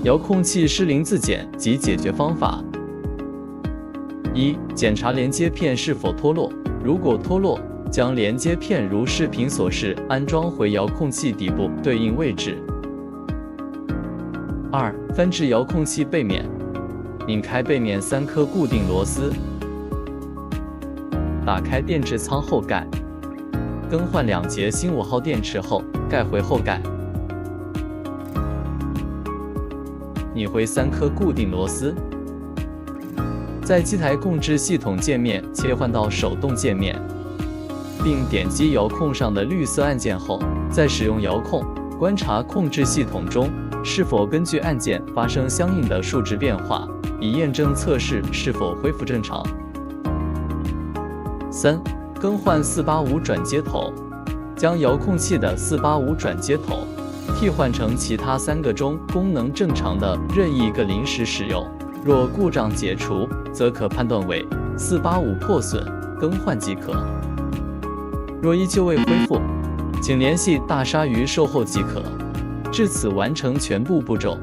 遥控器失灵自检及解决方法。1. 检查连接片是否脱落，如果脱落，将连接片如视频所示安装回遥控器底部对应位置。2. 翻至遥控器背面，拧开背面3颗固定螺丝，打开电池仓后盖，更换2节新5号电池后，盖回后盖，拧回3颗固定螺丝。在机台控制系统界面切换到手动界面，并点击遥控上的绿色按键后，再使用遥控观察控制系统中是否根据按键发生相应的数值变化，以验证测试是否恢复正常。3. 更换485转接头，将遥控器的485转接头替换成其他3个中功能正常的任意一个临时使用，若故障解除，则可判断为485破损，更换即可。若依旧未恢复，请联系大鲨鱼售后即可。至此完成全部步骤。